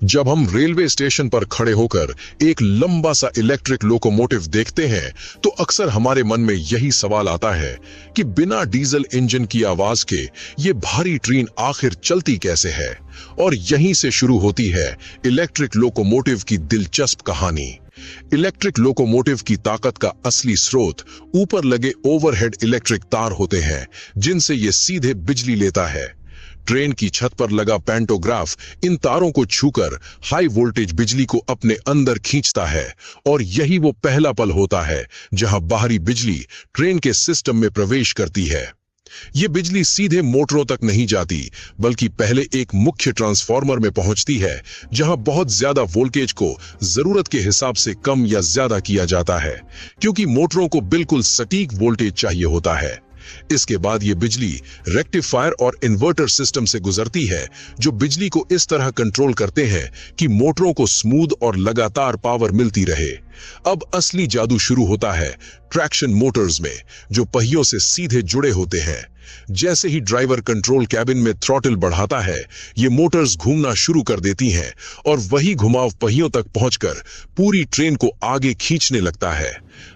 जब हम railway station पर खड़े होकर एक लंबा सा इलेक्ट्रिक लोकोमोटिव देखते हैं तो अक्सर हमारे मन में यही सवाल आता है कि बिना डीजल इंजन की आवाज के ये भारी ट्रेन आखिर चलती कैसे है। और यहीं से शुरू होती है इलेक्ट्रिक लोकोमोटिव की दिलचस्प कहानी। इलेक्ट्रिक लोकोमोटिव की ताकत का असली स्रोत ऊपर लगे ओवरहेड इलेक्ट्रिक तार होते हैं, जिनसे ये सीधे बिजली लेता है। ट्रेन की छत पर लगा पैंटोग्राफ इन तारों को छूकर हाई वोल्टेज बिजली को अपने अंदर खींचता है, और यही वो पहला पल होता है जहां बाहरी बिजली ट्रेन के सिस्टम में प्रवेश करती है। ये बिजली सीधे मोटरों तक नहीं जाती, बल्कि पहले एक मुख्य ट्रांसफार्मर में पहुंचती है, जहां बहुत ज्यादा वोल्टेज को जरूरत के हिसाब से कम या ज्यादा किया जाता है, क्योंकि मोटरों को बिल्कुल सटीक वोल्टेज चाहिए होता है। इसके बाद ये बिजली रेक्टिफायर और इन्वर्टर सिस्टम से गुजरती है, जो बिजली को इस तरह कंट्रोल करते हैं कि मोटरों को स्मूथ और लगातार पावर मिलती रहे। अब असली जादू शुरू होता है ट्रैक्शन मोटर्स में, जो पहियों से सीधे जुड़े होते हैं। जैसे ही ड्राइवर कंट्रोल कैबिन में थ्रॉटल बढ़ाता है, ये मोटर्स घूमना शुरू कर देती हैं, और वही घुमाव पहियों तक पहुंचकर पूरी ट्रेन को आगे खींचने लगता है।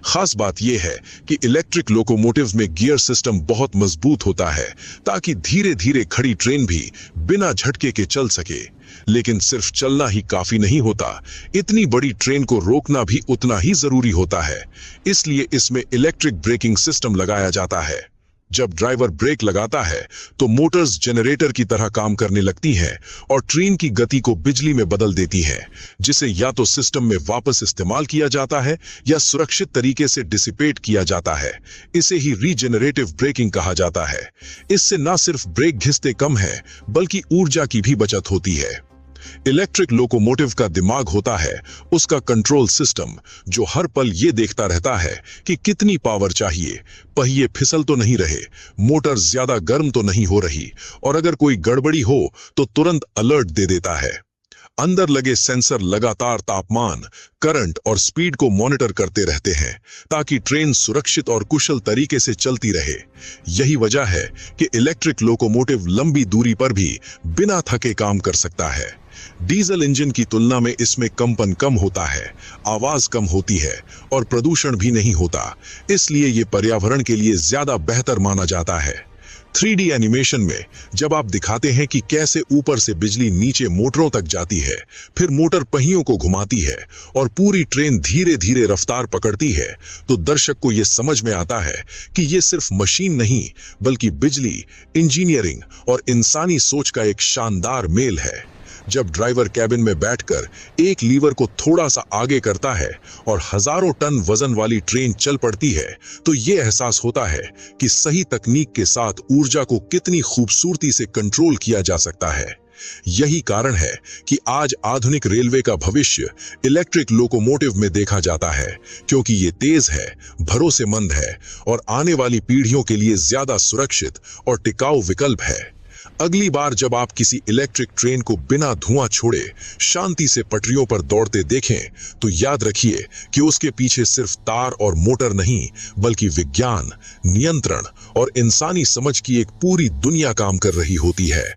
खास बात यह है कि इलेक्ट्रिक लोकोमोटिव में गियर सिस्टम बहुत मजबूत होता है, ताकि धीरे धीरे खड़ी ट्रेन भी बिना झटके के चल सके। लेकिन सिर्फ चलना ही काफी नहीं होता, इतनी बड़ी ट्रेन को रोकना भी उतना ही जरूरी होता है। इसलिए इसमें इलेक्ट्रिक ब्रेकिंग सिस्टम लगाया जाता है। जब ड्राइवर ब्रेक लगाता है तो मोटर्स जनरेटर की तरह काम करने लगती हैं और ट्रेन की गति को बिजली में बदल देती हैं, जिसे या तो सिस्टम में वापस इस्तेमाल किया जाता है या सुरक्षित तरीके से डिसिपेट किया जाता है। इसे ही रीजेनरेटिव ब्रेकिंग कहा जाता है। इससे न सिर्फ ब्रेक घिसते कम है, बल्कि ऊर्जा की भी बचत होती है। इलेक्ट्रिक लोकोमोटिव का दिमाग होता है उसका कंट्रोल सिस्टम, जो हर पल ये देखता रहता है कि कितनी पावर चाहिए, पहिए फिसल तो नहीं रहे, मोटर ज्यादा गर्म तो नहीं हो रही, और अगर कोई गड़बड़ी हो तो तुरंत अलर्ट दे देता है। अंदर लगे सेंसर लगातार तापमान, करंट और स्पीड को मॉनिटर करते रहते हैं, ताकि ट्रेन सुरक्षित और कुशल तरीके से चलती रहे। यही वजह है कि इलेक्ट्रिक लोकोमोटिव लंबी दूरी पर भी बिना थके काम कर सकता है। डीजल इंजन की तुलना में इसमें कंपन कम होता है, आवाज कम होती है और प्रदूषण भी नहीं होता, इसलिए ये पर्यावरण के लिए ज्यादा बेहतर माना जाता है। 3D एनिमेशन में जब आप दिखाते हैं कि कैसे ऊपर से बिजली नीचे मोटरों तक जाती है, फिर मोटर पहियों को घुमाती है और पूरी ट्रेन धीरे धीरे रफ्तार पकड़ती है, तो दर्शक को यह समझ में आता है कि यह सिर्फ मशीन नहीं, बल्कि बिजली, इंजीनियरिंग और इंसानी सोच का एक शानदार मेल है। जब ड्राइवर कैबिन में बैठकर एक लीवर को थोड़ा सा आगे करता है और हजारों टन वजन वाली ट्रेन चल पड़ती है, तो ये एहसास होता है कि सही तकनीक के साथ ऊर्जा को कितनी खूबसूरती से कंट्रोल किया जा सकता है। यही कारण है कि आज आधुनिक रेलवे का भविष्य इलेक्ट्रिक लोकोमोटिव में देखा जाता है, क्योंकि ये तेज है, भरोसेमंद है और आने वाली पीढ़ियों के लिए ज्यादा सुरक्षित और टिकाऊ विकल्प है। अगली बार जब आप किसी इलेक्ट्रिक ट्रेन को बिना धुआं छोड़े शांति से पटरियों पर दौड़ते देखें, तो याद रखिए कि उसके पीछे सिर्फ तार और मोटर नहीं, बल्कि विज्ञान, नियंत्रण और इंसानी समझ की एक पूरी दुनिया काम कर रही होती है।